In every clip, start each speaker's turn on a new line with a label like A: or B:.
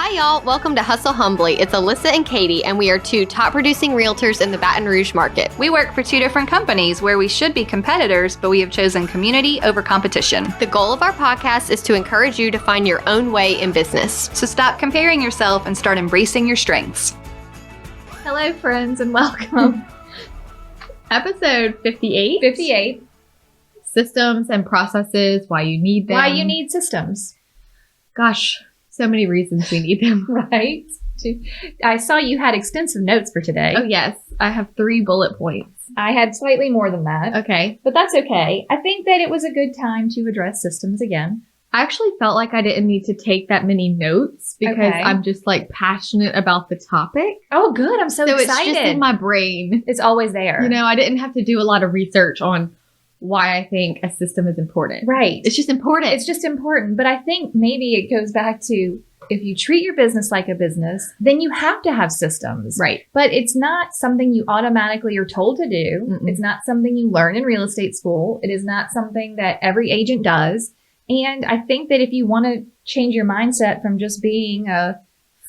A: Hi, y'all. Welcome to Hustle Humbly. It's Alyssa and Katy, and we are two top producing realtors in the Baton Rouge market.
B: We work for two different companies where we should be competitors, but we have chosen community over competition.
A: The goal of our podcast is to encourage you to find your own way in business.
B: So stop comparing yourself and start embracing your strengths.
C: Hello, friends, and welcome.
A: Episode 58.
C: 58.
A: Systems and processes, why you need them.
C: Why you need systems.
A: Gosh, so many reasons we need them.
C: Right? I saw you had extensive notes for today.
A: Oh, yes. I have 3 bullet points.
C: I had slightly more than that.
A: Okay.
C: But that's okay. I think that it was a good time to address systems again.
A: I actually felt like I didn't need to take that many notes because
C: Okay.
A: I'm just like passionate about the topic.
C: Oh, good. I'm so excited.
A: It's just in my brain.
C: It's always there.
A: You know, I didn't have to do a lot of research on why I think a system is important.
C: Right.
A: It's just important.
C: It's just important. But I think maybe it goes back to if you treat your business like a business, then you have to have systems.
A: right.
C: But it's not something you automatically are told to do.
A: Mm-mm.
C: It's not something you learn in real estate school. It is not something that every agent does. And I think that if you want to change your mindset from just being a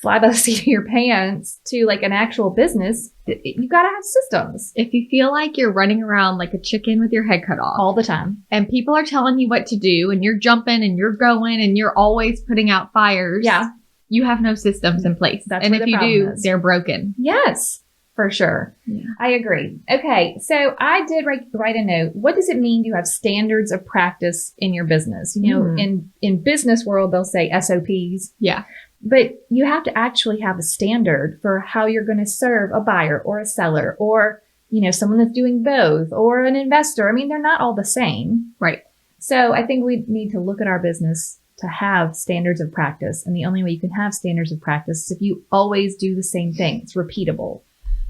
C: fly by the seat of your pants to like an actual business, you got to have systems
A: If you feel like you're running around like a chicken with your head cut off
C: all the time.
A: and people are telling you what to do and you're jumping and you're going and you're always putting out fires,
C: Yeah.
A: you have no systems in place.
C: That's
A: and
C: where
A: if
C: the
A: you
C: problem
A: do,
C: is.
A: they're broken.
C: Yes, for sure.
A: Yeah.
C: I agree. Okay. So I did write a note. What does it mean to have standards of practice in your business? You know, in business world, they'll say SOPs.
A: Yeah.
C: But you have to actually have a standard for how you're going to serve a buyer or a seller or, you know, someone that's doing both or an investor. I mean, they're not all the same.
A: Right.
C: So I think we need to look at our business to have standards of practice. And the only way you can have standards of practice is if you always do the same thing. It's repeatable.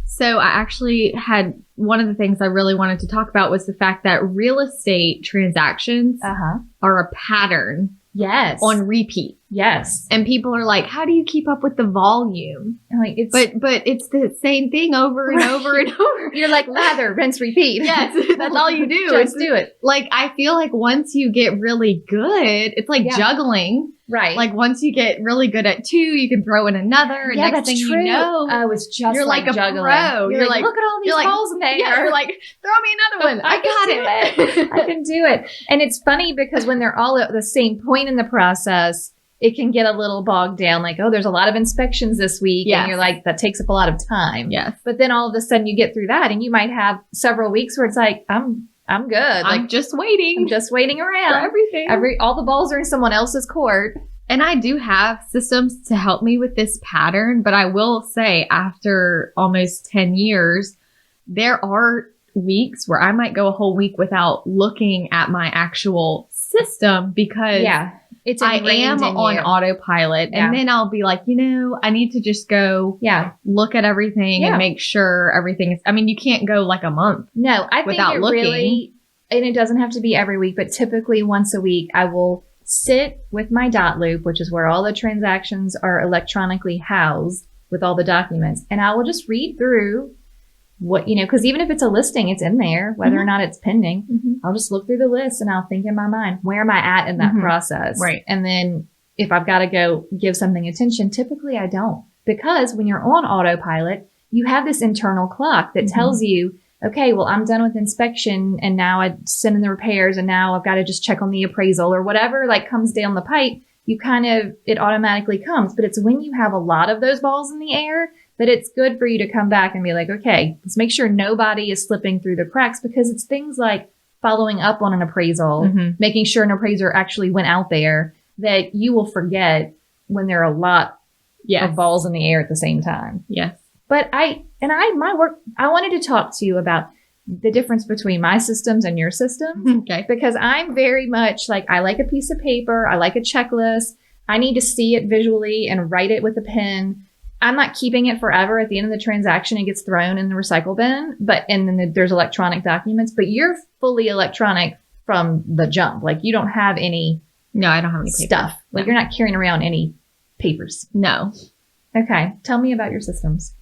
A: So I actually had one of the things I really wanted to talk about was the fact that real estate transactions are a pattern
C: Yes.
A: on repeat.
C: Yes.
A: And people are like, how do you keep up with the volume?
C: And like it's
A: But it's the same thing over and
C: Right.
A: over and over.
C: you're like lather, rinse, repeat.
A: Yes, that's all you do.
C: Just do it.
A: Like, I feel like once you get really good, it's like
C: Yeah.
A: juggling.
C: Right.
A: Like once you get really good at 2, you can throw in another. And
C: yeah,
A: next
C: that's
A: thing
C: true.
A: you know,
C: Oh, it's just
A: you're like a
C: juggling.
A: pro.
C: You're,
A: You're
C: like,
A: like-
C: look at all these
A: you're like-
C: balls in there.
A: yeah, you're like, throw me another one. I got it.
C: I can do it. And it's funny because when they're all at the same point in the process, it can get a little bogged down. Like, oh, there's a lot of inspections this week.
A: Yes.
C: And you're like, that takes up a lot of time.
A: Yes.
C: But then all of a sudden you get through that and you might have several weeks where it's like, I'm good.
A: I'm
C: Like,
A: just waiting
C: I'm just waiting
A: for
C: around.
A: everything.
C: All the balls are in someone else's court.
A: And I do have systems to help me with this pattern, but I will say after almost 10 years, there are weeks where I might go a whole week without looking at my actual system because
C: It's
A: I
C: ingrained
A: am
C: in
A: on
C: you.
A: autopilot.
C: Yeah.
A: And then I'll be like, you know, I need to just go
C: Yeah.
A: look at everything
C: Yeah.
A: and make sure everything is, I mean, you can't go like a month.
C: No, I think
A: without
C: it
A: looking.
C: really, and it doesn't have to be every week, but typically once a week, I will sit with my dot loop, which is where all the transactions are electronically housed with all the documents. And I will just read through what, you know, because even if it's a listing, it's in there, whether or not it's pending. I'll just look through the list and I'll think in my mind, where am I at in that
A: Mhm.
C: process?
A: Right.
C: And then if I've got to go give something attention, typically I don't. Because when you're on autopilot, you have this internal clock that
A: Mhm.
C: tells you, okay, well, I'm done with inspection and now I send in the repairs and now I've got to just check on the appraisal or whatever like comes down the pipe. You kind of, it automatically comes. But it's when you have a lot of those balls in the air that it's good for you to come back and be like, okay, let's make sure nobody is slipping through the cracks because it's things like following up on an appraisal,
A: Mhm.
C: making sure an appraiser actually went out there that you will forget when there are a lot
A: Yes.
C: of balls in the air at the same time.
A: Yes.
C: But I wanted to talk to you about the difference between my systems and your systems
A: Okay.
C: because I'm very much like, I like a piece of paper. I like a checklist. I need to see it visually and write it with a pen. I'm not keeping it forever. At the end of the transaction, it gets thrown in the recycle bin, and then there's electronic documents, but you're fully electronic from the jump. Like you don't have any
A: No, I don't have any paper.
C: stuff. Like
A: No.
C: you're not carrying around any papers.
A: No.
C: Okay. Tell me about your systems.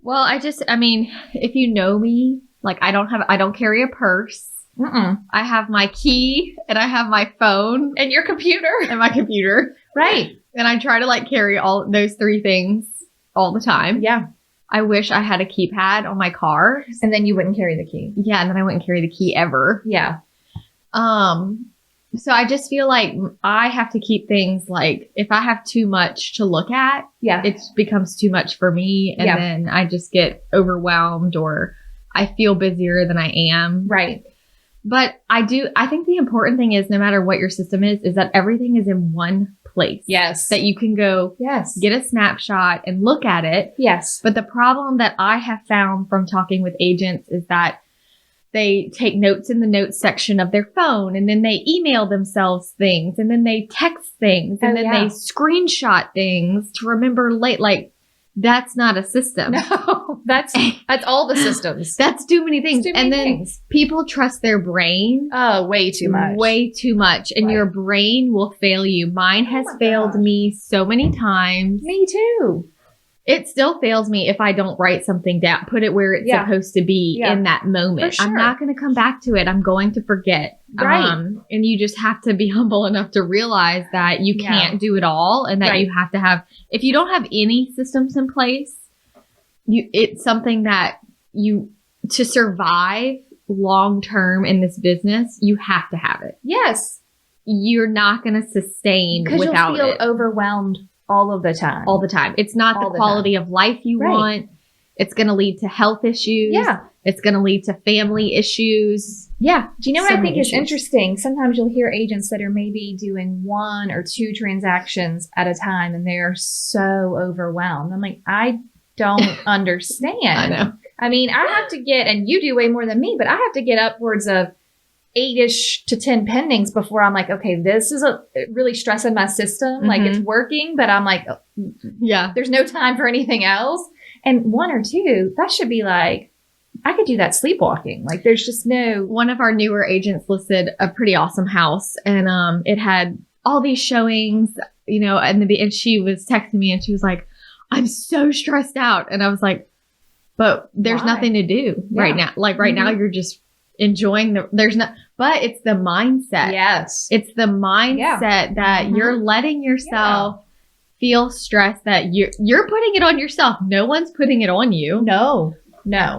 A: Well, I mean, if you know me, like I don't carry a purse. I have my key and I have my phone
C: And your computer.
A: and my computer.
C: Right.
A: And I try to like carry all those 3 things all the time.
C: Yeah.
A: I wish I had a keypad on my car.
C: And then you wouldn't carry the key.
A: Yeah, and then I wouldn't carry the key ever.
C: Yeah.
A: So I just feel like I have to keep things like, if I have too much to look at,
C: Yeah.
A: it becomes too much for me. And then I just get overwhelmed, or I feel busier than I am.
C: Right.
A: But I think the important thing is, no matter what your system is that everything is in one place.
C: Yes.
A: That you can go get a snapshot and look at it.
C: Yes.
A: But the problem that I have found from talking with agents is that they take notes in the notes section of their phone, and then they email themselves things, and then they text things, and then they screenshot things to remember late. Like, that's not a system.
C: No, that's all the systems.
A: That's too many things.
C: And then
A: people trust their brain.
C: Oh, way too much.
A: Way too much. And your brain will fail you. Mine has failed me so many times.
C: Me too.
A: It still fails me if I don't write something down, put it where it's supposed to be in that moment.
C: Sure.
A: I'm not going to come back to it. I'm going to forget.
C: Right.
A: And you just have to be humble enough to realize that you can't do it all, and that you have to have, if you don't have any systems in place, it's something that to survive long term in this business, you have to have it.
C: Yes.
A: You're not going to sustain without it.
C: Because you'll feel overwhelmed all of the time.
A: All the time. It's not the quality of life you want. It's going to lead to health issues.
C: Yeah.
A: It's going to lead to family issues.
C: Yeah. Do you know what I think is interesting? Sometimes you'll hear agents that are maybe doing 1 or 2 transactions at a time, and they're so overwhelmed. I'm like, I don't understand.
A: I know.
C: I mean, I have to get, and you do way more than me, but I have to get upwards of 8-ish to 10 pendings before I'm like, okay, this is really stressing my system. Like, it's working, but I'm like, there's no time for anything else. And 1 or 2, that should be like, I could do that sleepwalking. Like, there's just no.
A: One of our newer agents listed a pretty awesome house, and it had all these showings, and she was texting me, and she was like, I'm so stressed out. And I was like, but there's nothing to do right now. Like, right now you're just enjoying but it's the mindset.
C: Yes.
A: It's the mindset that you're letting yourself feel stressed, that you're putting it on yourself. No one's putting it on you.
C: No.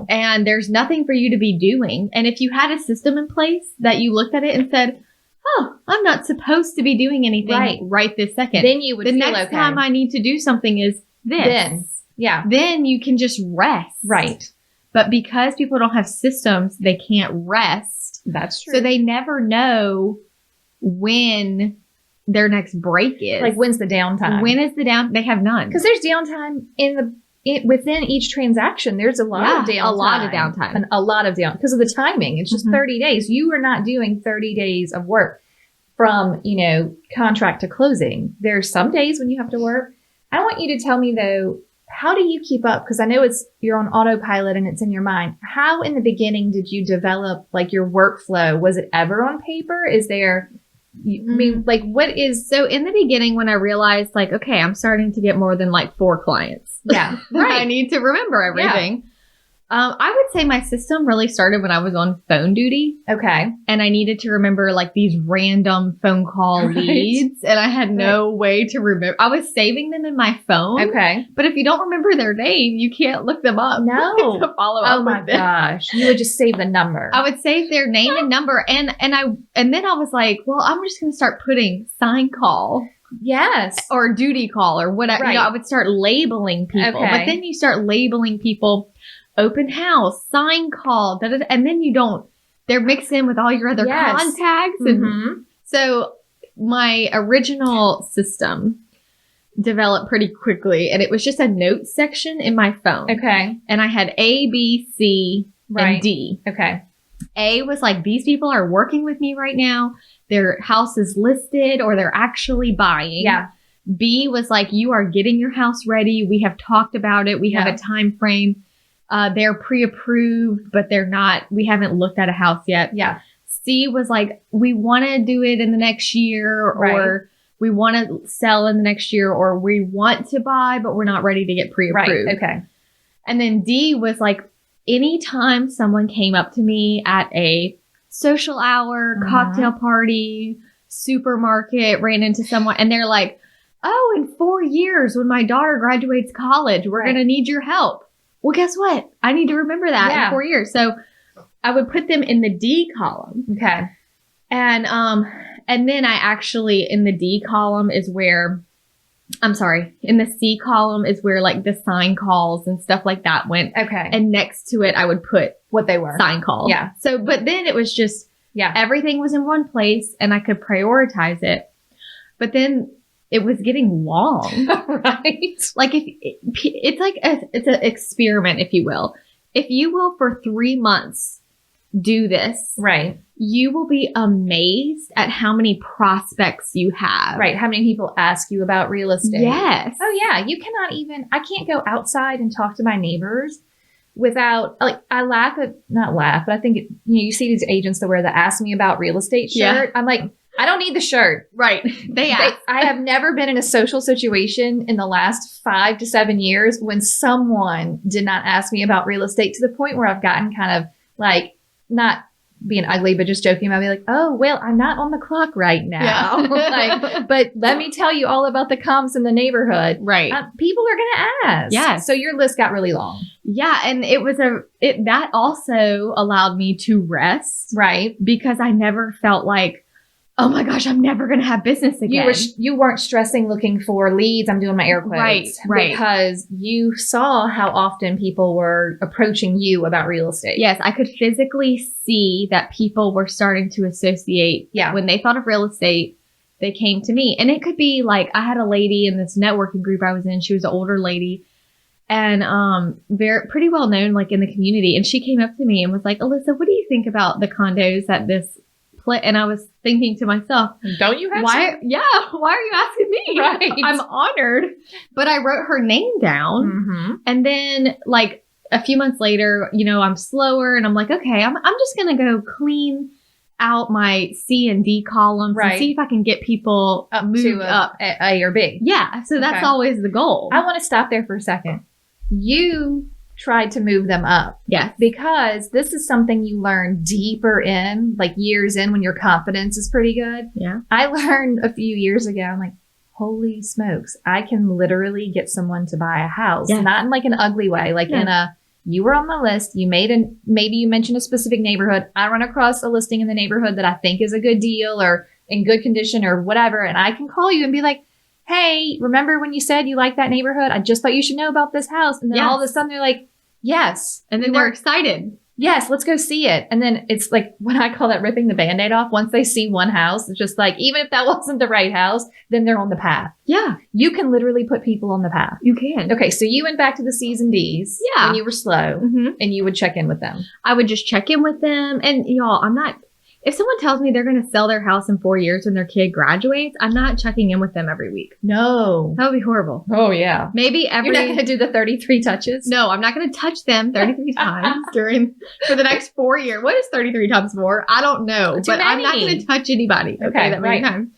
A: And there's nothing for you to be doing. And if you had a system in place that you looked at it and said, oh, I'm not supposed to be doing anything right this second.
C: Then you would feel okay.
A: The next time I need to do something is this. Then you can just rest.
C: Right.
A: But because people don't have systems, they can't rest.
C: That's true.
A: So they never know when their next break is.
C: Like, when's the downtime?
A: When is the down? They have none.
C: Because there's downtime within each transaction. There's a lot of downtime.
A: A lot of downtime.
C: And a lot of downtime. Because of the timing. It's just 30 days. You are not doing 30 days of work from, contract to closing. There's some days when you have to work. I want you to tell me, though, how do you keep up? Because I know you're on autopilot and it's in your mind. How in the beginning did you develop like your workflow? Was it ever on paper? Is there, I mean, like, what is?
A: So in the beginning, when I realized like, okay, I'm starting to get more than like 4 clients.
C: Yeah. Right.
A: I need to remember everything. Yeah. I would say my system really started when I was on phone duty.
C: Okay.
A: And I needed to remember like these random phone call leads. And I had no way to remember. I was saving them in my phone.
C: Okay.
A: But if you don't remember their name, you can't look them up.
C: No.
A: To follow up.
C: Oh my gosh. You would just save the number.
A: I would save their name and number. And then I was like, well, I'm just going to start putting sign call.
C: Yes.
A: Or duty call or whatever.
C: Right.
A: I would start labeling people.
C: Okay.
A: But then you start labeling people. Open house, sign call, and then they're mixed in with all your other contacts. And so my original system developed pretty quickly, and it was just a notes section in my phone.
C: Okay.
A: And I had A, B, C, and D.
C: Okay.
A: A was like, these people are working with me right now. Their house is listed or they're actually buying.
C: Yeah.
A: B was like, you are getting your house ready. We have talked about it. We have a time frame. They're pre-approved, but they're not, we haven't looked at a house yet.
C: Yeah.
A: C was like, we want to do it in the next year, or we want to sell in the next year, or we want to buy, but we're not ready to get pre-approved.
C: Right. Okay.
A: And then D was like, anytime someone came up to me at a social hour, cocktail party, supermarket, ran into someone, and they're like, oh, in 4 years when my daughter graduates college, we're going to need your help. Well, guess what? I need to remember that in 4 years. So I would put them in the D column.
C: Okay.
A: And then I actually, in the D column is where, in the C column is where like the sign calls and stuff like that went.
C: Okay.
A: And next to it, I would put
C: what they were.
A: Sign call.
C: Yeah.
A: So, but then it was just, everything was in one place and I could prioritize it. But then it was getting long.
C: Right.
A: Like it's like it's an experiment, if you will. If you will, for 3 months, do this.
C: Right.
A: You will be amazed at how many prospects you have.
C: Right. How many people ask you about real estate?
A: Yes.
C: Oh, yeah. You cannot even, I can't go outside and talk to my neighbors without, like, I not laugh, but I think, you see these agents that wear the ask me about real estate shirt. I'm like, I don't need the shirt.
A: Right. They ask.
C: I have never been in a social situation in the last 5 to 7 years when someone did not ask me about real estate, to the point where I've gotten kind of like, not being ugly, but just joking about, be like, oh, well, I'm not on the clock right now. Like, but let me tell you all about the comps in the neighborhood.
A: Right.
C: People are going to ask.
A: Yeah.
C: So your list got really long.
A: Yeah. And that also allowed me to rest.
C: Right.
A: Because I never felt like, oh my gosh, I'm never going to have business again.
C: You weren't stressing looking for leads. I'm doing my air quotes.
A: Right.
C: Because you saw how often people were approaching you about real estate.
A: Yes. I could physically see that people were starting to associate.
C: Yeah.
A: When they thought of real estate, they came to me. And it could be like, I had a lady in this networking group I was in. She was an older lady and pretty well known like in the community. And she came up to me and was like, Alyssa, what do you think about the condos at this place? And I was thinking to myself,
C: don't you have
A: why are you asking me?
C: Right.
A: I'm honored. But I wrote her name down.
C: Mm-hmm.
A: And then like a few months later, I'm slower and I'm like, okay, I'm just going to go clean out my C and D columns and see if I can get people moved up
C: A or B.
A: Yeah. So that's always the goal.
C: I want to stop there for a second. You tried to move them up.
A: Yes.
C: Because this is something you learn deeper in, like years in, when your confidence is pretty good.
A: Yeah.
C: I learned a few years ago, I'm like, holy smokes, I can literally get someone to buy a house.
A: Yes.
C: Not in like an ugly way, like in you were on the list, maybe you mentioned a specific neighborhood. I run across a listing in the neighborhood that I think is a good deal or in good condition or whatever. And I can call you and be like, hey, remember when you said you like that neighborhood? I just thought you should know about this house. And then all of a sudden they're like, yes.
A: And then they're excited.
C: Yes, let's go see it. And then it's like, when I call that ripping the Band-Aid off, once they see one house, it's just like, even if that wasn't the right house, then they're on the path.
A: Yeah.
C: You can literally put people on the path.
A: You can.
C: Okay, so you went back to the C's and D's when you were slow, and you would check in with them.
A: I would just check in with them. And y'all, if someone tells me they're going to sell their house in 4 years when their kid graduates, I'm not checking in with them every week.
C: No.
A: That would be horrible.
C: Oh, yeah.
A: Maybe
C: You're not going to do the 33 touches?
A: No, I'm not going to touch them 33 times for the next 4 years. What is 33 times 4? I don't know. But I'm not going to touch anybody. Okay, that many times.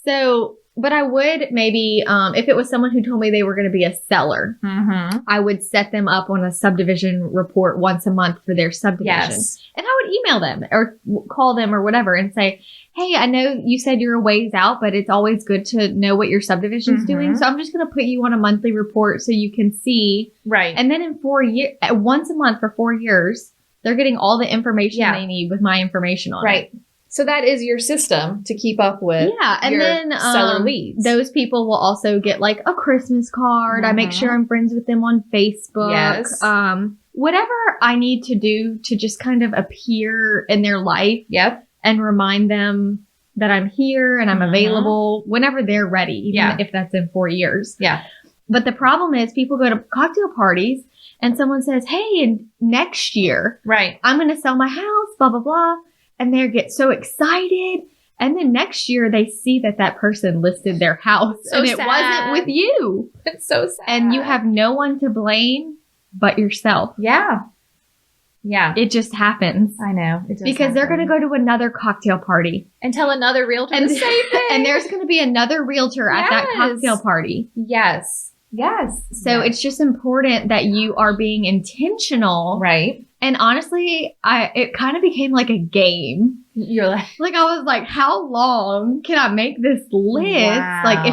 A: So, but I would maybe, if it was someone who told me they were going to be a seller, I would set them up on a subdivision report once a month for their subdivision.
C: Yes.
A: And I would email them or call them or whatever and say, hey, I know you said you're a ways out, but it's always good to know what your subdivision's doing. So I'm just going to put you on a monthly report so you can see.
C: Right.
A: And then in 4 years, once a month for 4 years, they're getting all the information they need with my information on it.
C: Right. So that is your system to keep up with
A: and then
C: seller leads.
A: Those people will also get like a Christmas card. I make sure I'm friends with them on Facebook.
C: Yes.
A: Whatever I need to do to just kind of appear in their life.
C: Yep.
A: And remind them that I'm here and I'm available whenever they're ready, even if that's in 4 years.
C: Yeah.
A: But the problem is people go to cocktail parties and someone says, hey, and next year, I'm going to sell my house, blah, blah, blah. And they get so excited. And then next year they see that person listed their house and it wasn't with you.
C: It's so sad.
A: And you have no one to blame but yourself.
C: Yeah. Yeah.
A: It just happens.
C: I know. It does
A: because they're going to go to another cocktail party.
C: And tell another realtor the same thing.
A: And there's going to be another realtor at that cocktail party.
C: Yes. Yes.
A: So it's just important that you are being intentional.
C: Right.
A: And honestly, it kind of became like a game.
C: You're like,
A: I was like, how long can I make this list?
C: Wow.
A: Like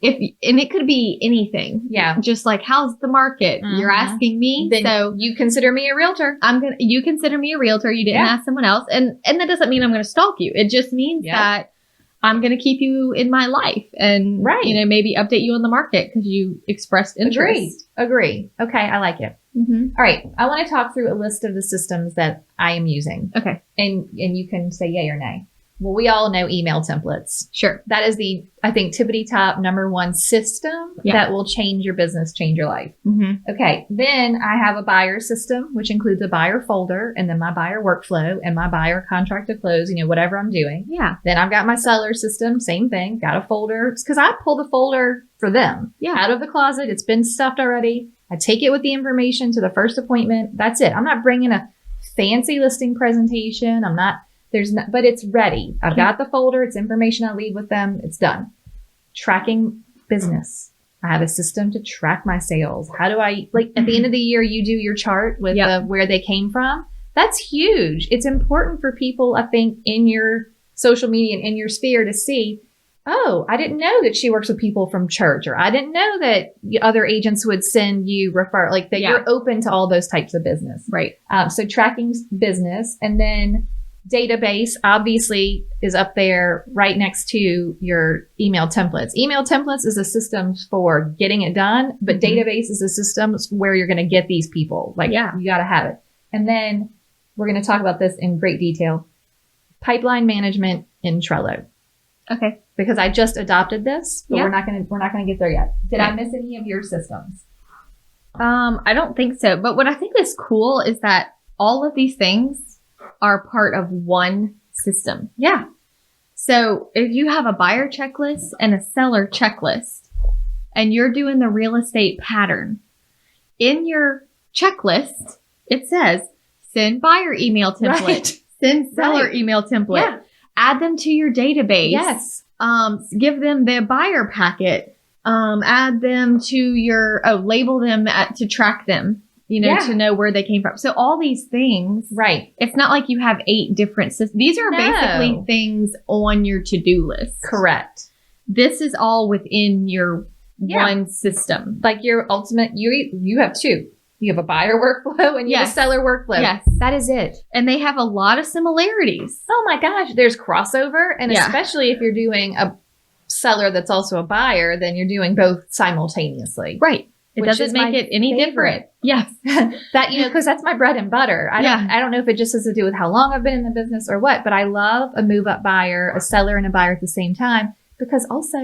A: and it could be anything.
C: Yeah.
A: Just like, how's the market? You're asking me.
C: Then
A: so
C: you consider me a realtor.
A: you consider me a realtor. You didn't ask someone else. And that doesn't mean I'm going to stalk you. It just means that I'm going to keep you in my life and, maybe update you on the market because you expressed interest.
C: Agree. Okay. I like it.
A: Mm-hmm.
C: All right. I want to talk through a list of the systems that I am using.
A: Okay.
C: And you can say yay or nay. Well, we all know email templates.
A: Sure.
C: That is I think, tippity top #1 system that will change your business, change your life.
A: Mm-hmm.
C: Okay. Then I have a buyer system, which includes a buyer folder and then my buyer workflow and my buyer contract to close, whatever I'm doing.
A: Yeah.
C: Then I've got my seller system, same thing, got a folder. It's because I pull the folder for them out of the closet. It's been stuffed already. I take it with the information to the first appointment. That's it. I'm not bringing a fancy listing presentation. But it's ready. I've got the folder. It's information I leave with them. It's done. Tracking business. I have a system to track my sales. How do I, at the end of the year, you do your chart with where they came from. That's huge. It's important for people, I think, in your social media and in your sphere to see, oh, I didn't know that she works with people from church, or I didn't know that other agents would send you that you're open to all those types of business.
A: Right.
C: So tracking business, and then database obviously is up there right next to your email templates. Email templates is a system for getting it done, but database is a system where you're going to get these people. You got to have it. And then we're going to talk about this in great detail. Pipeline management in Trello.
A: Okay.
C: Because I just adopted this, but we're not going to get there yet. Did I miss any of your systems?
A: I don't think so. But what I think is cool is that all of these things are part of one system.
C: Yeah.
A: So if you have a buyer checklist and a seller checklist and you're doing the real estate pattern, in your checklist, it says send buyer email template, send seller email template, add them to your database.
C: Yes.
A: Give them the buyer packet, add them to your, label them to track them. To know where they came from. So all these things,
C: right?
A: It's not like you have 8 different systems. These are basically things on your to-do list.
C: Correct.
A: This is all within your one system.
C: Like your ultimate, you have 2. You have a buyer workflow and you have a seller workflow.
A: Yes.
C: That is it.
A: And they have a lot of similarities.
C: Oh my gosh. There's crossover. And especially if you're doing a seller that's also a buyer, then you're doing both simultaneously.
A: Right. It doesn't make it any different. Yes.
C: Because that's my bread and butter. I don't know if it just has to do with how long I've been in the business or what, but I love a move up buyer, a seller and a buyer at the same time, because also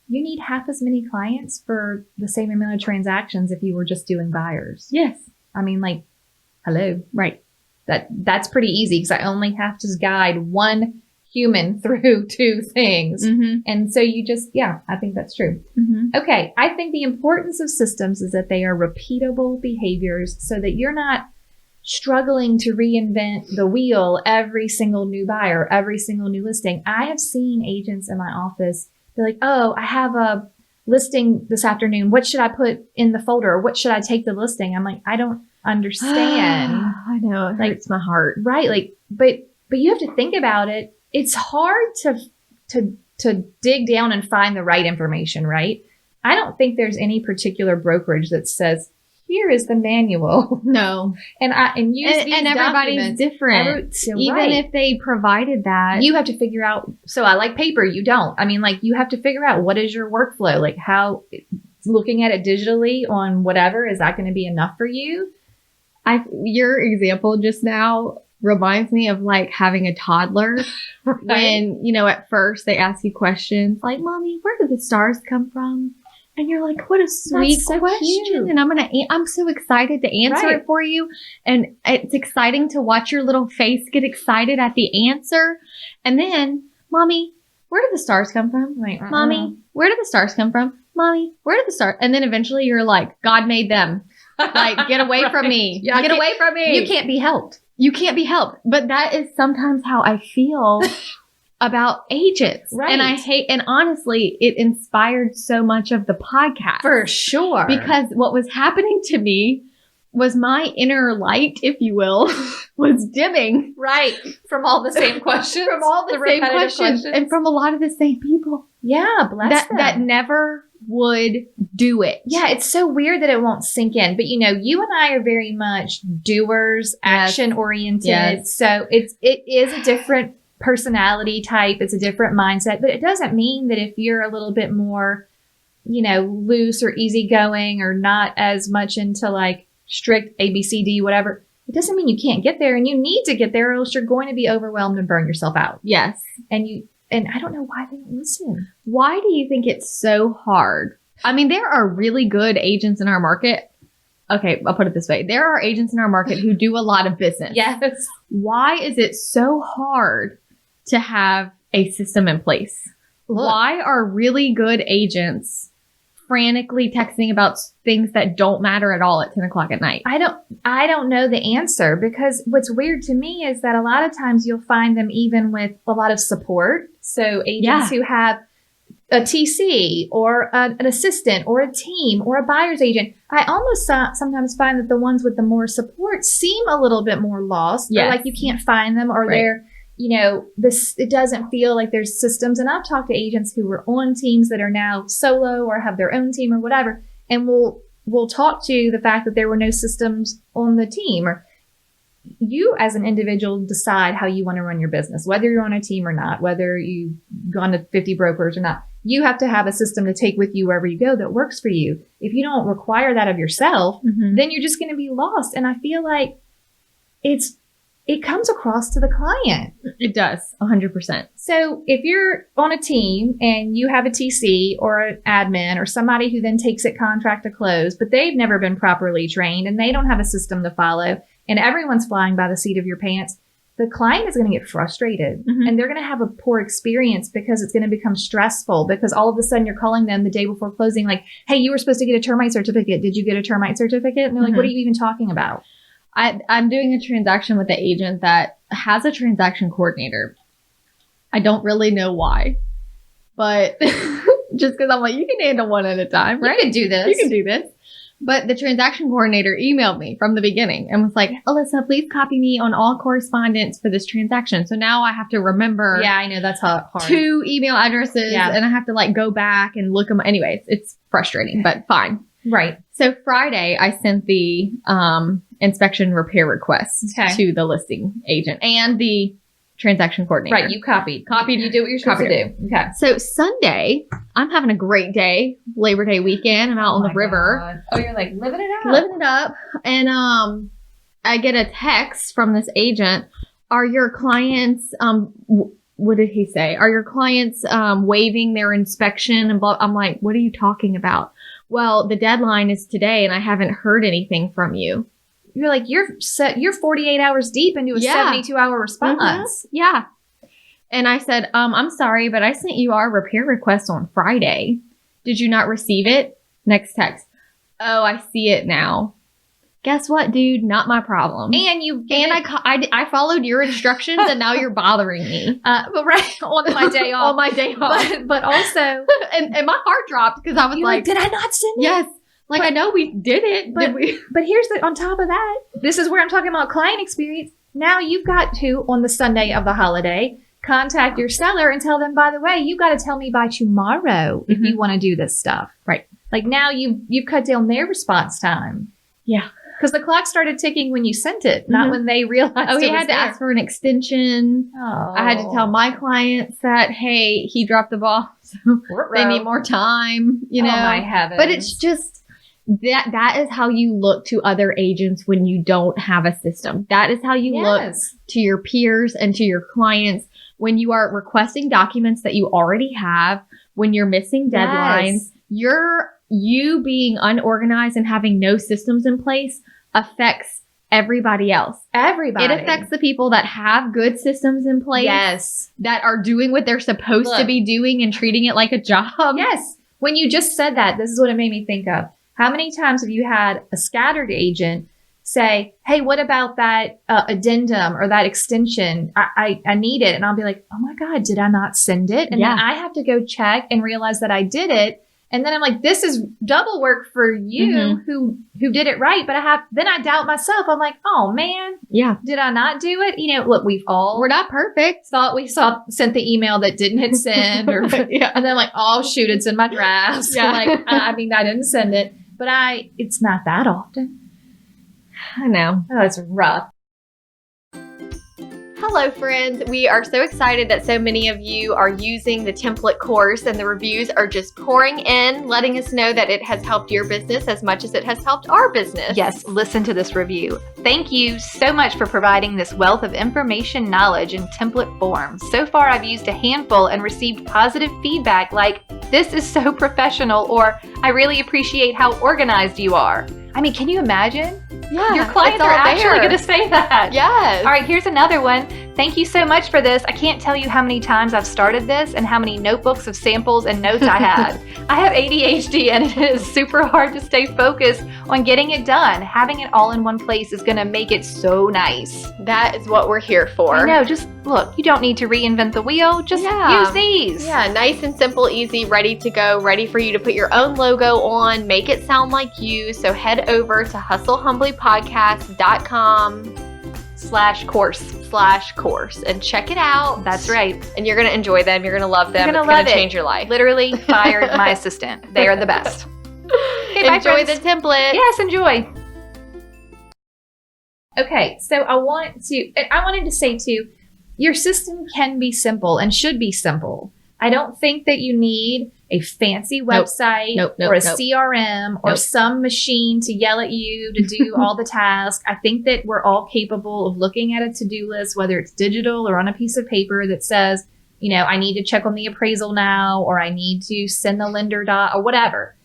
C: you need half as many clients for the same amount of transactions if you were just doing buyers.
A: Yes.
C: I mean, hello.
A: Right.
C: That's pretty easy because I only have to guide one human through 2 things.
A: Mm-hmm.
C: And so you just, I think that's true.
A: Mm-hmm.
C: Okay. I think the importance of systems is that they are repeatable behaviors so that you're not struggling to reinvent the wheel every single new buyer, every single new listing. I have seen agents in my office, they're like, oh, I have a listing this afternoon. What should I put in the folder? Or what should I take the listing? I'm like, I don't understand.
A: I know. It hurts my heart.
C: Right. But you have to think about it. It's hard to dig down and find the right information, right? I don't think there's any particular brokerage that says, here is the manual.
A: No.
C: And
A: everybody's different. Even if they provided that.
C: You have to figure out, so I like paper, you don't. I mean, you have to figure out what is your workflow? How looking at it digitally on whatever, is that going to be enough for you?
A: Your example just now reminds me of having a toddler when, at first they ask you questions like, Mommy, where did the stars come from? And you're like, what a sweet question. Cute. And I'm so excited to answer it for you. And it's exciting to watch your little face get excited at the answer. And then, Mommy, where did the stars come from? Mommy, where did the stars come from? Mommy, where did the stars? And then eventually you're like, God made them. Get away from me. Get away from me.
C: You can't be helped.
A: You can't be helped. But that is sometimes how I feel about agents.
C: Right.
A: And honestly, it inspired so much of the podcast.
C: For sure.
A: Because what was happening to me was my inner light, if you will, was dimming.
C: Right. From all the same questions.
A: From all the same questions. And from a lot of the same people.
C: Yeah, bless them.
A: That never would do it.
C: Yeah, it's so weird that it won't sink in. But you and I are very much doers, action oriented.
A: Yes.
C: So it is a different personality type. It's a different mindset. But it doesn't mean that if you're a little bit more, loose or easygoing or not as much into like strict ABCD, whatever, it doesn't mean you can't get there, and you need to get there, or else you're going to be overwhelmed and burn yourself out.
A: Yes.
C: And I don't know why they don't listen.
A: Why do you think it's so hard? I mean, there are really good agents in our market. Okay, I'll put it this way. There are agents in our market who do a lot of business.
C: Yes.
A: Why is it so hard to have a system in place?
C: Look.
A: Why are really good agents frantically texting about things that don't matter at all at 10 o'clock at night?
C: I don't know the answer, because what's weird to me is that a lot of times you'll find them even with a lot of support. So agents who have a TC or an assistant or a team or a buyer's agent, I almost sometimes find that the ones with the more support seem a little bit more lost, or like you can't find them, or they're, it doesn't feel like there's systems. And I've talked to agents who were on teams that are now solo or have their own team or whatever, and we'll talk to the fact that there were no systems on the team. Or you as an individual decide how you want to run your business, whether you're on a team or not, whether you've gone to 50 brokers or not. You have to have a system to take with you wherever you go that works for you. If you don't require that of yourself, then you're just going to be lost. And I feel like it comes across to the client.
A: It does, 100%.
C: So if you're on a team and you have a TC or an admin or somebody who then takes it contract to close, but they've never been properly trained and they don't have a system to follow, and everyone's flying by the seat of your pants, the client is going to get frustrated and they're going to have a poor experience, because it's going to become stressful, because all of a sudden you're calling them the day before closing like, hey, you were supposed to get a termite certificate. Did you get a termite certificate? And they're like, what are you even talking about?
A: I'm doing a transaction with an agent that has a transaction coordinator. I don't really know why, but just because I'm like, you can handle one at a time, right?
C: You can do this.
A: You can do this. But the transaction coordinator emailed me from the beginning and was like, Alyssa, please copy me on all correspondence for this transaction. So now I have to remember.
C: Yeah, I know that's hard.
A: 2 email addresses, and I have to like go back and look them. Anyways, it's frustrating, but fine.
C: Right.
A: So Friday, I sent the inspection repair request to the listing agent and the transaction coordinator.
C: Right. You copied. You do what you're supposed to do. Okay.
A: So Sunday, I'm having a great day. Labor Day weekend. I'm out on the river.
C: God. Oh, you're like living it up.
A: Living it up. And I get a text from this agent. Are your clients, what did he say? Are your clients waiving their inspection? And blah. I'm like, what are you talking about? Well, the deadline is today and I haven't heard anything from you.
C: You're like, you're 48 hours deep into a 72-hour response.
A: Yeah. And I said, I'm sorry, but I sent you our repair request on Friday. Did you not receive it? Next text. Oh, I see it now. Guess what, dude? Not my problem. I followed your instructions and now you're bothering me.
C: But right on my day off.
A: On my day off.
C: But also.
A: and my heart dropped because I was like,
C: did I not send it?
A: Yes. Like, I know we did it,
C: but here's on top of that, this is where I'm talking about client experience. Now you've got to, on the Sunday of the holiday, contact your seller and tell them, by the way, you got to tell me by tomorrow if you want to do this stuff.
A: Right.
C: Like now you've cut down their response time.
A: Yeah.
C: Because the clock started ticking when you sent it, not when they realized.
A: Oh, he had to ask for an extension.
C: Oh.
A: I had to tell my clients that, hey, he dropped the ball, so they need more time. You know,
C: oh my heavens!
A: But it's just that is how you look to other agents when you don't have a system. That is how you look to your peers and to your clients when you are requesting documents that you already have. When you're missing deadlines, you being unorganized and having no systems in place affects everybody else.
C: Everybody.
A: It affects the people that have good systems in place.
C: Yes.
A: That are doing what they're supposed to be doing and treating it like a job.
C: Yes. When you just said that, this is what it made me think of. How many times have you had a scattered agent say, hey, what about that addendum or that extension? I need it. And I'll be like, oh my God, did I not send it? And then I have to go check and realize that I did it. And then I'm like, this is double work for you who did it right. But then I doubt myself. I'm like, oh man, did I not do it? You know, look, we're not perfect. Sent the email that didn't hit send or, and then like, oh shoot, it's in my drafts. Yeah. Like, I didn't send it, but it's not that often.
A: I know.
C: Oh, it's rough.
A: Hello, friends. We are so excited that so many of you are using the template course, and the reviews are just pouring in, letting us know that it has helped your business as much as it has helped our business.
B: Yes, listen to this review. Thank you so much for providing this wealth of information, knowledge, in template form. So far, I've used a handful and received positive feedback like, this is so professional, or I really appreciate how organized you are. I mean, can you imagine?
A: Yeah,
B: your clients are actually going to say that.
A: Yes.
B: All right, here's another one. Thank you so much for this. I can't tell you how many times I've started this and how many notebooks of samples and notes I had. I have ADHD and it is super hard to stay focused on getting it done. Having it all in one place is going to make it so nice.
A: That is what we're here for.
B: I know. Just look, you don't need to reinvent the wheel. Just use these.
A: Yeah, nice and simple, easy, ready to go, ready for you to put your own logo on, make it sound like you. So head over to hustlehumblypodcast.com/course and check it out.
B: That's right.
A: And you're going to enjoy them. You're going to love them. It's going to change your life.
B: Literally fired my assistant. They are the best.
A: Okay, enjoy the template.
B: Yes, enjoy.
C: Okay, so I wanted to say too, your system can be simple and should be simple. I don't think that you need a fancy website or a CRM or some machine to yell at you to do all the tasks. I think that we're all capable of looking at a to-do list, whether it's digital or on a piece of paper that says, you know, I need to check on the appraisal now, or I need to send the lender or whatever.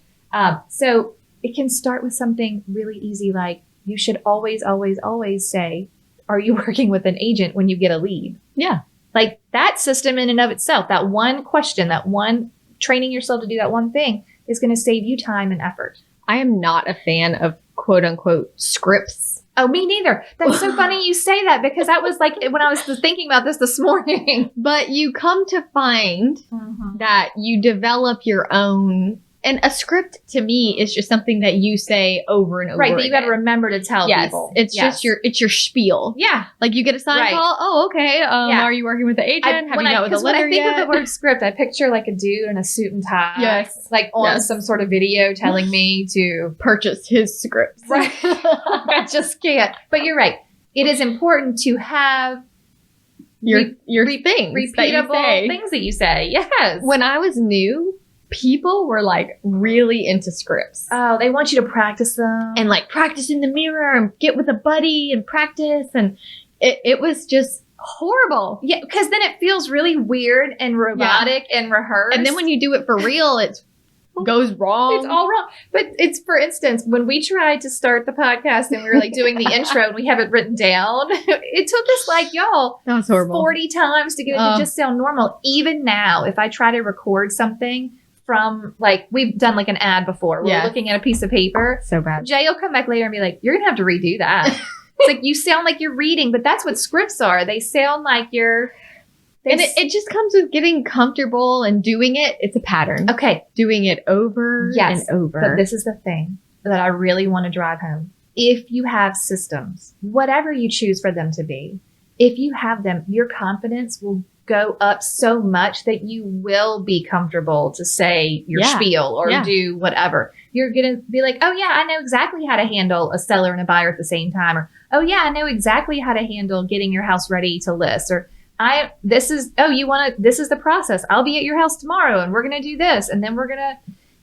C: So it can start with something really easy, like you should always, always, always say, are you working with an agent when you get a lead?
A: Yeah.
C: Like that system in and of itself, that one question, that one training yourself to do that one thing is going to save you time and effort.
A: I am not a fan of quote unquote scripts.
C: Oh, me neither. That's so funny you say that, because that was like when I was thinking about this morning.
A: But you come to find that you develop your own. And a script to me is just something that you say over and over.
C: Right, that you got to remember to tell people.
A: It's just your spiel.
C: Yeah.
A: Like you get a sign call. Oh, okay. Are you working with the agent? Have you met with a lender yet?
C: When I think of the word script, I picture like a dude in a suit and tie. Yes. Like on some sort of video telling me to
A: purchase his scripts.
C: Right. I just can't. But you're right. It is important to have
A: your things,
C: repeatable things that you say. Yes.
A: When I was new, people were like really into scripts.
C: Oh, they want you to practice them.
A: And like practice in the mirror and get with a buddy and practice. And it was just horrible.
C: Yeah, because then it feels really weird and robotic and rehearsed.
A: And then when you do it for real, it goes wrong.
C: It's all wrong. But it's, for instance, when we tried to start the podcast and we were like doing the intro and we have it written down, it took us like, y'all,
A: that was horrible.
C: 40 times to get it to just sound normal. Even now, if I try to record something from, like, we've done like an ad before. We're looking at a piece of paper.
A: So bad.
C: Jay will come back later and be like, you're going to have to redo that. It's like, you sound like you're reading, but that's what scripts are. They sound like you're...
A: And it just comes with getting comfortable and doing it. It's a pattern.
C: Okay.
A: Doing it over and over.
C: But this is the thing that I really want to drive home. If you have systems, whatever you choose for them to be, if you have them, your confidence will go up so much that you will be comfortable to say your spiel or do whatever. You're going to be like, oh yeah, I know exactly how to handle a seller and a buyer at the same time. Or, oh yeah, I know exactly how to handle getting your house ready to list. Or this is the process. I'll be at your house tomorrow and we're going to do this. And then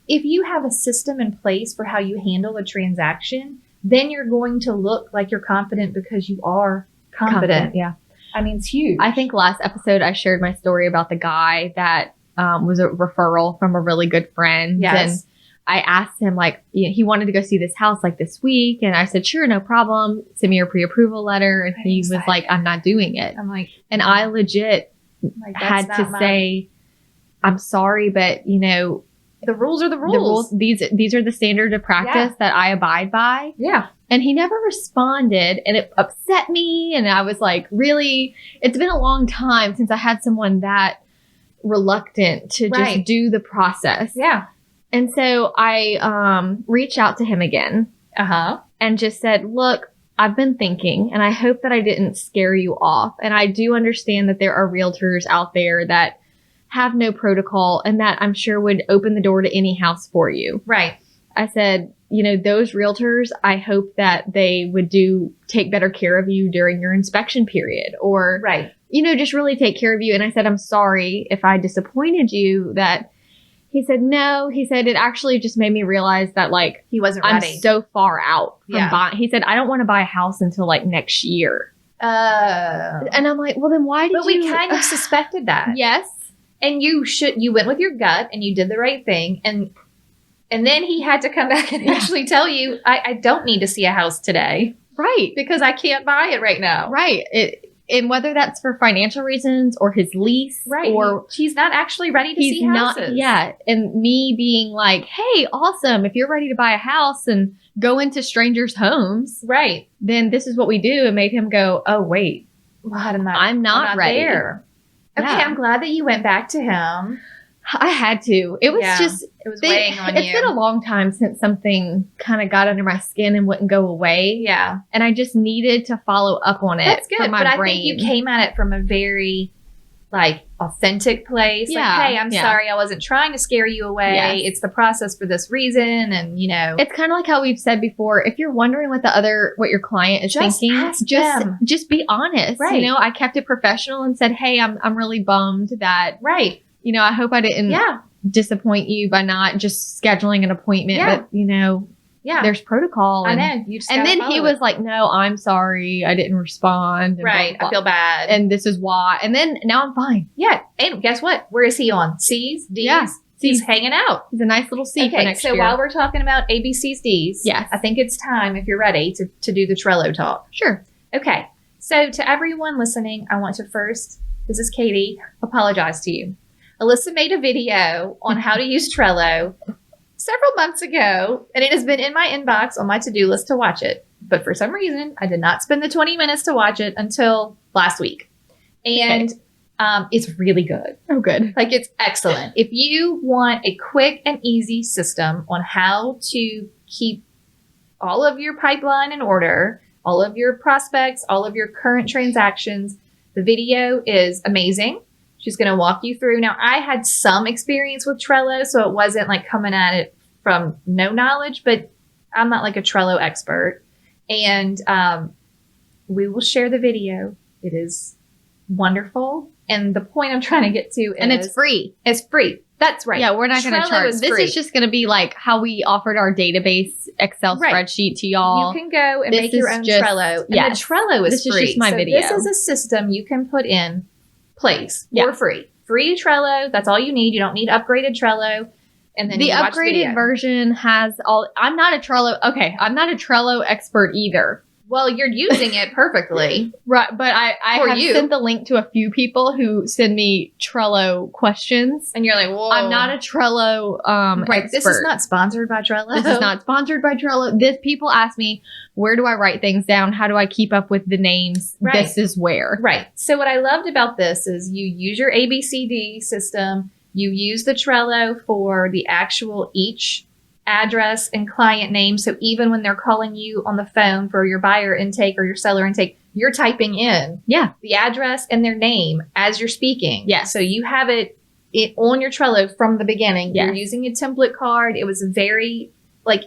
C: if you have a system in place for how you handle a transaction, then you're going to look like you're confident because you are confident.
A: Yeah.
C: I mean, it's huge.
A: I think last episode I shared my story about the guy that was a referral from a really good friend.
C: Yes.
A: And I asked him, like, he wanted to go see this house like this week. And I said, sure, no problem. Send me your pre-approval letter. And he was like, I'm not doing it.
C: I'm like,
A: and I legit had to say, I'm sorry, but
C: the rules are the rules.
A: The rules, these are the standards of practice that I abide by.
C: Yeah.
A: And he never responded, and it upset me. And I was like, really, it's been a long time since I had someone that reluctant to just do the process.
C: Yeah.
A: And so I reached out to him again. And just said, look, I've been thinking, and I hope that I didn't scare you off. And I do understand that there are realtors out there that have no protocol and that I'm sure would open the door to any house for you.
C: Right.
A: I said, you know, those realtors, I hope that they would take better care of you during your inspection period, or, you know, just really take care of you. And I said, I'm sorry if I disappointed you. He said, no. He said, it actually just made me realize that, like,
C: he wasn't ready.
A: I'm so far out from buying. He said, I don't want to buy a house until like next year. And I'm like, well, then why did you?
C: But we kind of suspected that.
A: Yes.
C: And you went with your gut and you did the right thing. And then he had to come back and actually tell you, I don't need to see a house today.
A: Right.
C: Because I can't buy it right now.
A: Right. And whether that's for financial reasons or his lease.
C: Right.
A: Or
C: he's not actually ready to see houses.
A: Not yet. And me being like, hey, awesome. If you're ready to buy a house and go into strangers' homes.
C: Right.
A: Then this is what we do. And made him go, oh, wait.
C: Well,
A: I'm not ready.
C: There. Okay,
A: Yeah.
C: I'm glad that you went back to him.
A: I had to. It was
C: it was weighing on you.
A: It's been a long time since something kind of got under my skin and wouldn't go away.
C: Yeah.
A: And I just needed to follow up on it.
C: That's good.
A: For my
C: but
A: brain.
C: I think you came at it from a very, like, authentic place.
A: Yeah.
C: Like, hey, I'm sorry. I wasn't trying to scare you away.
A: Yes.
C: It's the process for this reason. And, you know.
A: It's kind of like how we've said before. If you're wondering what your client is
C: Just
A: thinking,
C: ask them.
A: just be honest.
C: Right.
A: You know, I kept it professional and said, hey, I'm really bummed that,
C: Right.
A: you know, I hope I didn't disappoint you by not just scheduling an appointment.
C: Yeah.
A: But, you know, there's protocol.
C: I know. You just
A: and then
C: follow
A: he was like, no, I'm sorry. I didn't respond. And
C: right.
A: blah, blah,
C: I feel bad.
A: and this is why. And then now I'm fine.
C: Yeah. And guess what? Where is he on? C's? D's?
A: Yeah.
C: He's hanging out.
A: He's a nice little C for next year.
C: So while we're talking about ABC's D's,
A: Yes.
C: I think it's time, if you're ready, to do the Trello talk.
A: Sure.
C: Okay. So to everyone listening, I want to first, this is Katy, apologize to you. Alyssa made a video on how to use Trello several months ago, and it has been in my inbox on my to-do list to watch it. But for some reason, I did not spend the 20 minutes to watch it until last week. And it's really good.
A: Oh, good.
C: Like, it's excellent. If you want a quick and easy system on how to keep all of your pipeline in order, all of your prospects, all of your current transactions, the video is amazing. She's going to walk you through. Now, I had some experience with Trello, so it wasn't like coming at it from no knowledge, but I'm not like a Trello expert. And we will share the video. It is wonderful. And the point I'm trying to get to is...
A: And it's free.
C: It's free. That's right.
A: Yeah, we're not going to
C: Trello
A: charge.
C: is
A: This
C: free.
A: is just going to be like how we offered our database Excel
C: Right.
A: spreadsheet to y'all.
C: You can go and
A: This
C: make your
A: is
C: own
A: just-
C: Trello. And
A: yes.
C: the Trello is
A: This is
C: free.
A: just my
C: so
A: video.
C: This is a system you can put in place
A: Yeah.
C: for free. Free Trello. That's all you need. You don't need upgraded Trello. And then
A: The
C: you watch
A: upgraded
C: video.
A: version has all... I'm not a Trello expert either.
C: Well, you're using it perfectly.
A: Right, but I
C: For
A: have
C: you.
A: sent the link to a few people who send me Trello questions.
C: And you're like, whoa.
A: I'm not a Trello
C: Right.
A: expert.
C: This is not sponsored by Trello.
A: This is not sponsored by Trello. People ask me, where do I write things down? How do I keep up with the names?
C: Right.
A: This is where.
C: Right. So what I loved about this is you use your ABCD system. You use the Trello for the actual each address and client name. So even when they're calling you on the phone for your buyer intake or your seller intake, you're typing in the address and their name as you're speaking.
A: Yes.
C: So you have it on your Trello from the beginning.
A: Yes.
C: You're using a template card. It was very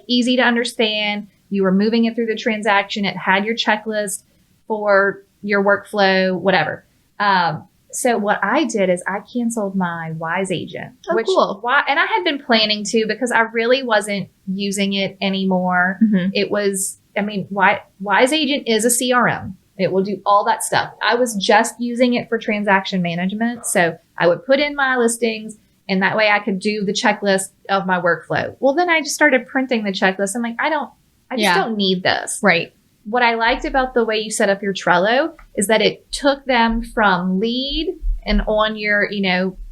C: easy to understand. You were moving it through the transaction. It had your checklist for your workflow, whatever. So what I did is I canceled my Wise Agent.
A: Oh, cool.
C: And I had been planning to because I really wasn't using it anymore.
A: Mm-hmm.
C: It was, Wise Agent is a CRM. It will do all that stuff. I was just using it for transaction management. So I would put in my listings and that way I could do the checklist of my workflow. Well, then I just started printing the checklist. I'm like, I just don't need this.
A: Right.
C: What I liked about the way you set up your Trello is that it took them from lead and on your,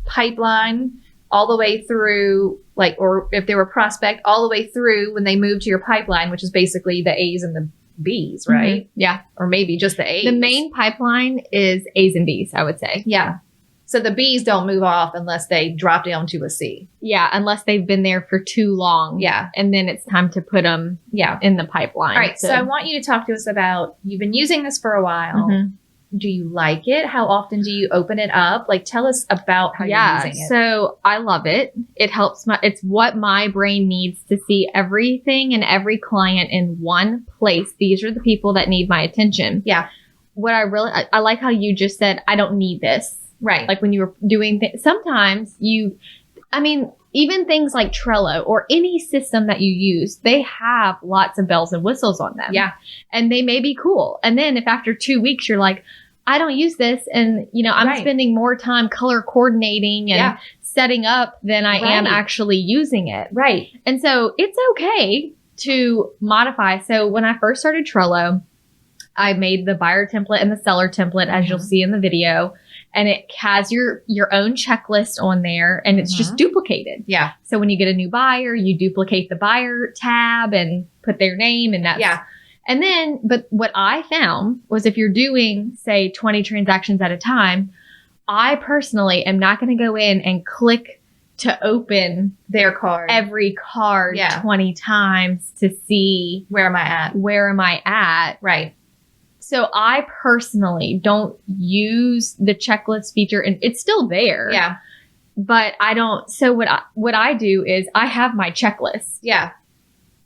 C: pipeline all the way through, like, or if they were prospect, all the way through when they moved to your pipeline, which is basically the A's and the B's, right?
A: Mm-hmm. Yeah.
C: Or maybe just the A's.
A: The main pipeline is A's and B's, I would say.
C: Yeah. So the B's don't move off unless they drop down to a C.
A: Yeah, unless they've been there for too long.
C: Yeah.
A: And then it's time to put them in the pipeline.
C: All right. So I want you to talk to us about, you've been using this for a while.
A: Mhm.
C: Do you like it? How often do you open it up? Like, tell us about how you're using it.
A: So I love it. It helps it's what my brain needs to see everything and every client in one place. These are the people that need my attention.
C: Yeah.
A: What I like how you just said, I don't need this.
C: Right.
A: Like when you were doing sometimes even things like Trello or any system that you use, they have lots of bells and whistles on them.
C: Yeah.
A: And they may be cool. And then if after 2 weeks you're like, I don't use this, and I'm spending more time color coordinating and setting up than I am actually using it.
C: Right.
A: And so it's okay to modify. So when I first started Trello, I made the buyer template and the seller template, as you'll see in the video. And it has your own checklist on there, and it's just duplicated.
C: Yeah.
A: So when you get a new buyer, you duplicate the buyer tab and put their name, and that's And then, but what I found was if you're doing, say, 20 transactions at a time, I personally am not going to go in and click to open
C: their card,
A: every card 20 times to see
C: where am I at.
A: Right. So I personally don't use the checklist feature, and it's still there.
C: Yeah.
A: But I don't. So what I do is I have my checklist.
C: Yeah.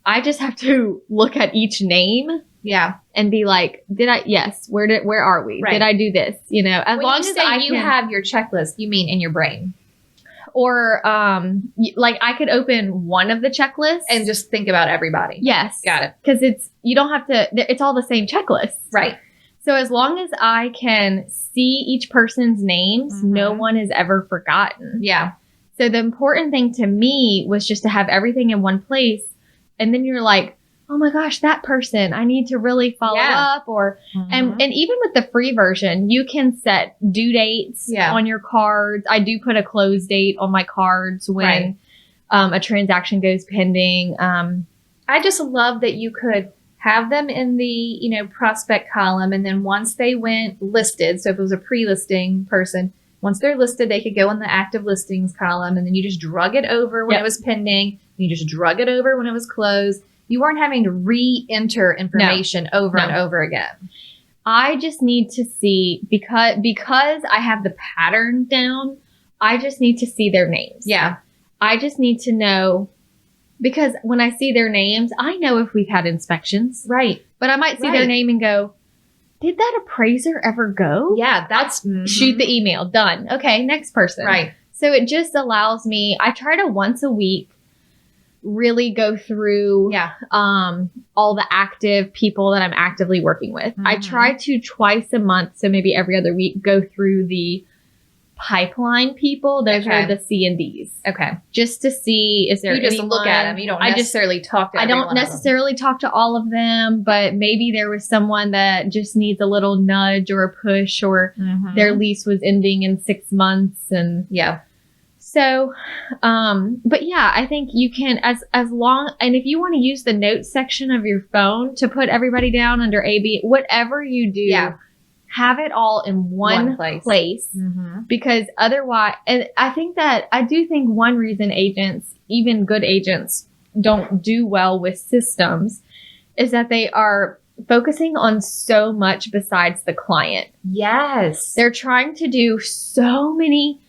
A: I just have to look at each name.
C: Yeah.
A: And be like, where are we?
C: Right.
A: Did I do this? As
C: when
A: long
C: you
A: as
C: say have your checklist, you mean in your brain.
A: Or like I could open one of the checklists
C: and just think about everybody.
A: Yes.
C: Got it.
A: Because you don't have to, it's all the same checklist.
C: Right.
A: So as long as I can see each person's names, no one is ever forgotten.
C: Yeah.
A: So the important thing to me was just to have everything in one place. And then you're like, oh my gosh, that person, I need to really follow up. Or and even with the free version, you can set due dates on your cards. I do put a close date on my cards when a transaction goes pending.
C: I just love that you could have them in the prospect column, and then once they went listed, so if it was a pre-listing person, once they're listed, they could go in the active listings column, and then you just drug it over when it was pending, and you just drug it over when it was closed. You weren't having to re-enter information over and over again.
A: I just need to see, because I have the pattern down, I just need to see their names.
C: Yeah.
A: I just need to know, because when I see their names, I know if we've had inspections.
C: Right.
A: But I might see their name and go, did that appraiser ever go?
C: Yeah, that's...
A: Shoot the email. Done. Okay, next person.
C: Right.
A: So it just allows me, I try to once a week really go through all the active people that I'm actively working with. I try to twice a month, so maybe every other week, go through the pipeline people. Those are the C and Ds.
C: Okay.
A: Just to see, is there
C: You just look at them. You don't necessarily talk to everyone.
A: I don't necessarily talk to all of them, but maybe there was someone that just needs a little nudge or a push, or their lease was ending in 6 months. And so, but yeah, I think you can, as long, and if you want to use the notes section of your phone to put everybody down under AB, whatever you do, have it all in one place. Because otherwise, and I do think one reason agents, even good agents, don't do well with systems is that they are focusing on so much besides the client.
C: Yes.
A: They're trying to do so many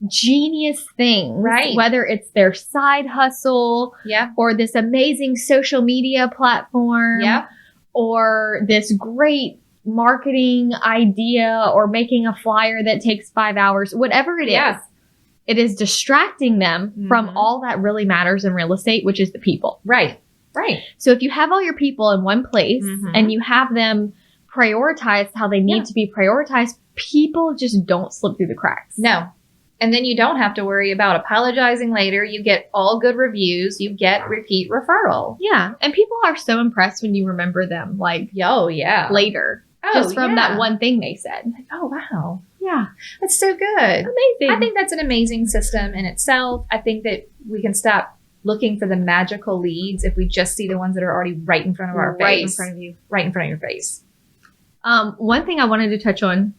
A: genius things, whether it's their side hustle or this amazing social media platform or this great marketing idea or making a flyer that takes 5 hours, whatever it is. It is distracting them from all that really matters in real estate, which is the people.
C: Right.
A: So if you have all your people in one place and you have them prioritized how they need to be prioritized, people just don't slip through the cracks.
C: No. And then you don't have to worry about apologizing later. You get all good reviews. You get repeat referral.
A: Yeah. And people are so impressed when you remember them, like,
C: later.
A: Just from that one thing they said.
C: Like, oh, wow.
A: Yeah.
C: That's so good.
A: Amazing.
C: I think that's an amazing system in itself. I think that we can stop looking for the magical leads if we just see the ones that are already right in front of our face.
A: Right in front of you.
C: Right in front of your face.
A: One thing I wanted to touch on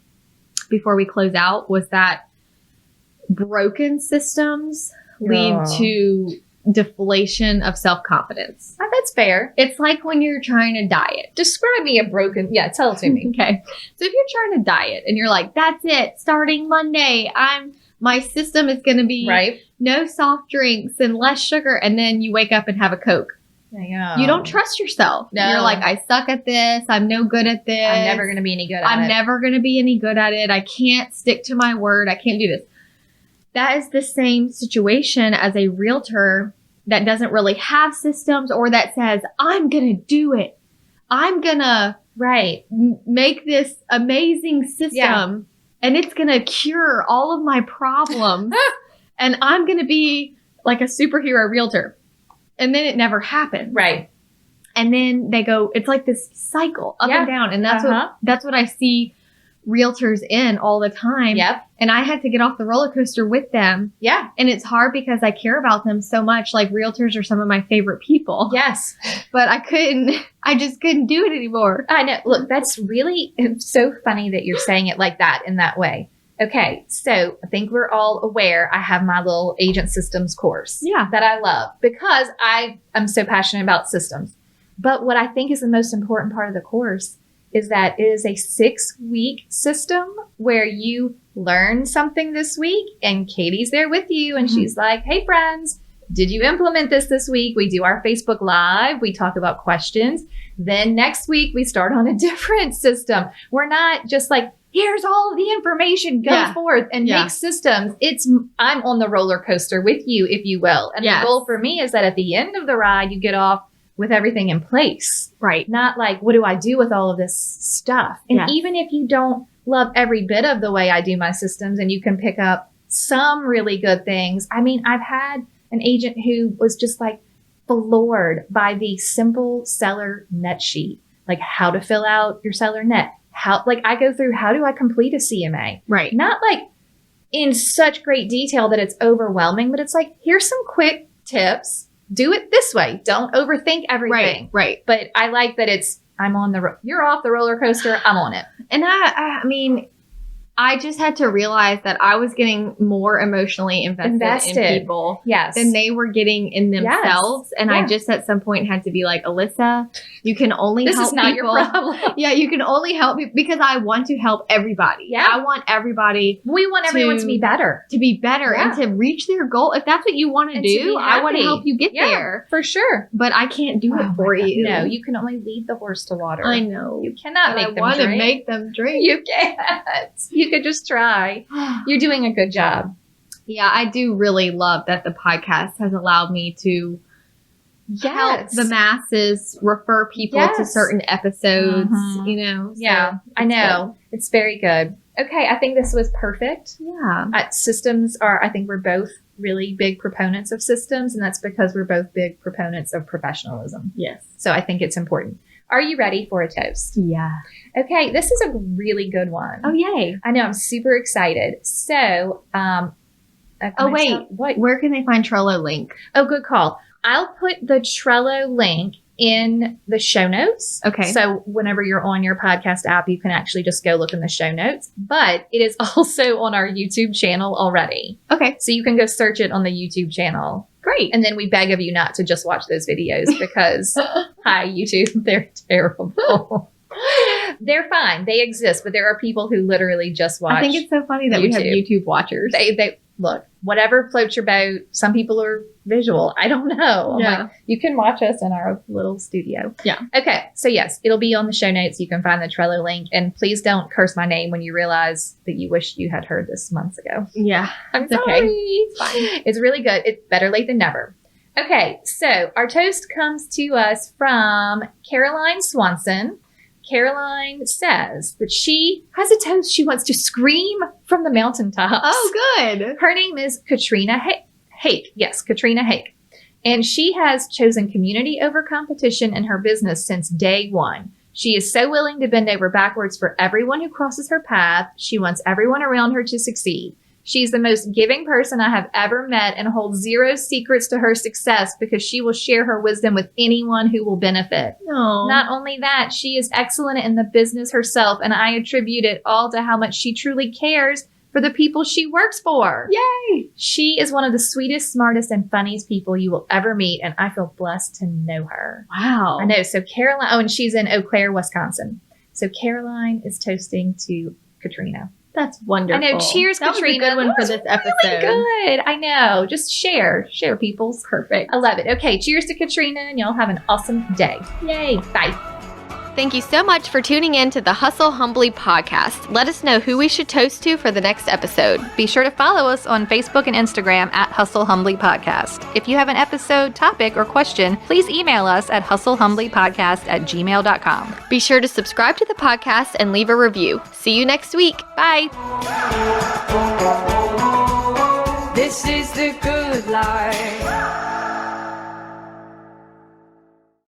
A: before we close out was that broken systems lead to deflation of self-confidence.
C: Oh, that's fair.
A: It's like when you're trying to diet.
C: Describe me a broken... Yeah, tell it to me.
A: Okay. So if you're trying to diet and you're like, that's it, starting Monday, my system is going to be
C: Right.
A: no soft drinks and less sugar. And then you wake up and have a Coke.
C: Yeah.
A: You don't trust yourself.
C: No.
A: You're like, I suck at this. I'm no good at this.
C: I'm never going to be any good at it.
A: I'm never going to be any good at it. I can't stick to my word. I can't do this. That is the same situation as a realtor that doesn't really have systems or that says, I'm going to do it. I'm going to make this amazing system and it's going to cure all of my problems. And I'm going to be like a superhero realtor. And then it never happened.
C: Right.
A: And then they go, it's like this cycle up and down. And that's what I see realtors in all the time.
C: Yep.
A: And I had to get off the roller coaster with them.
C: Yeah.
A: And it's hard because I care about them so much. Like realtors are some of my favorite people.
C: Yes.
A: But I just couldn't do it anymore.
C: I know. Look, that's really so funny that you're saying it like that in that way. Okay. So I think we're all aware I have my little agent systems course that I love because I'm so passionate about systems. But what I think is the most important part of the course is that it is a 6-week system where you learn something this week and Katie's there with you and she's like, hey friends, did you implement this week? We do our Facebook Live. We talk about questions. Then next week we start on a different system. We're not just like, here's all of the information, go forth and make systems. I'm on the roller coaster with you, if you will. And the goal for me is that at the end of the ride, you get off with everything in place.
A: Right.
C: Not like, what do I do with all of this stuff? And even if you don't love every bit of the way I do my systems and you can pick up some really good things. I mean, I've had an agent who was just like floored by the simple seller net sheet, like how to fill out your seller net. I go through, how do I complete a CMA?
A: Right.
C: Not like in such great detail that it's overwhelming, but it's like, here's some quick tips. Do it this way. Don't overthink everything.
A: Right.
C: But I like that you're off the roller coaster. I'm on it.
A: And I mean, I just had to realize that I was getting more emotionally invested in people than they were getting in themselves. Yes. And I just at some point had to be like, Alyssa, you can only help people. This is not your problem. Yeah, you can only help me because I want to help everybody. Yeah. I want everybody.
C: We want everyone to be better.
A: To be better and to reach their goal. If that's what you want to do, I want to help you get there.
C: For sure.
A: But I can't do it for you.
C: No, you can only lead the horse to water.
A: I know.
C: You cannot make them drink. I want to
A: make them drink.
C: You can't. You could just try. You're doing a good job.
A: Yeah, I do really love that the podcast has allowed me to help the masses, refer people to certain episodes, you know.
C: So I know. Good. It's very good. Okay, I think this was perfect.
A: Yeah.
C: Systems I think we're both really big proponents of systems, and that's because we're both big proponents of professionalism.
A: Yes.
C: So I think it's important. Are you ready for a toast?
A: Yeah.
C: Okay, this is a really good one.
A: Oh, yay.
C: I know, I'm super excited. So,
A: what? Where can they find Trello link?
C: Oh, good call. I'll put the Trello link in the show notes.
A: Okay.
C: So whenever you're on your podcast app, you can actually just go look in the show notes. But it is also on our YouTube channel already.
A: Okay.
C: So you can go search it on the YouTube channel.
A: Great.
C: And then we beg of you not to just watch those videos because, hi, YouTube, they're terrible. They're fine. They exist, but there are people who literally just watch.
A: I think it's so funny that we have YouTube watchers.
C: They look, whatever floats your boat. Some people are visual. I don't know.
A: Yeah.
C: Like, you can watch us in our little studio.
A: Yeah.
C: Okay. So yes, it'll be on the show notes. You can find the Trello link. And please don't curse my name when you realize that you wish you had heard this months ago.
A: Yeah.
C: I'm sorry.
A: Okay. It's fine.
C: It's really good. It's better late than never. Okay. So our toast comes to us from Caroline Swanson. Caroline says that she has a toast she wants to scream from the mountaintops.
A: Oh, good.
C: Her name is Katrina Hake. Yes, Katrina Hake. And she has chosen community over competition in her business since day one. She is so willing to bend over backwards for everyone who crosses her path. She wants everyone around her to succeed. She's the most giving person I have ever met and holds zero secrets to her success because she will share her wisdom with anyone who will benefit.
A: Aww.
C: Not only that, she is excellent in the business herself, and I attribute it all to how much she truly cares for the people she works for.
A: Yay!
C: She is one of the sweetest, smartest, and funniest people you will ever meet, and I feel blessed to know her.
A: Wow.
C: I know. So Caroline, and she's in Eau Claire, Wisconsin. So Caroline is toasting to Katrina.
A: That's wonderful.
C: I know. Cheers,
A: that
C: Katrina.
A: Was a good one
C: That
A: for
C: was
A: this episode.
C: Really good. I know. Just share, peoples.
A: Perfect.
C: I love it. Okay. Cheers to Katrina, and y'all have an awesome day. Yay. Bye.
D: Thank you so much for tuning in to the Hustle Humbly podcast. Let us know who we should toast to for the next episode.
B: Be sure to follow us on Facebook and Instagram at Hustle Humbly Podcast. If you have an episode, topic, or question, please email us at hustlehumblypodcast@gmail.com.
D: Be sure to subscribe to the podcast and leave a review. See you next week. Bye.
E: This is the good life.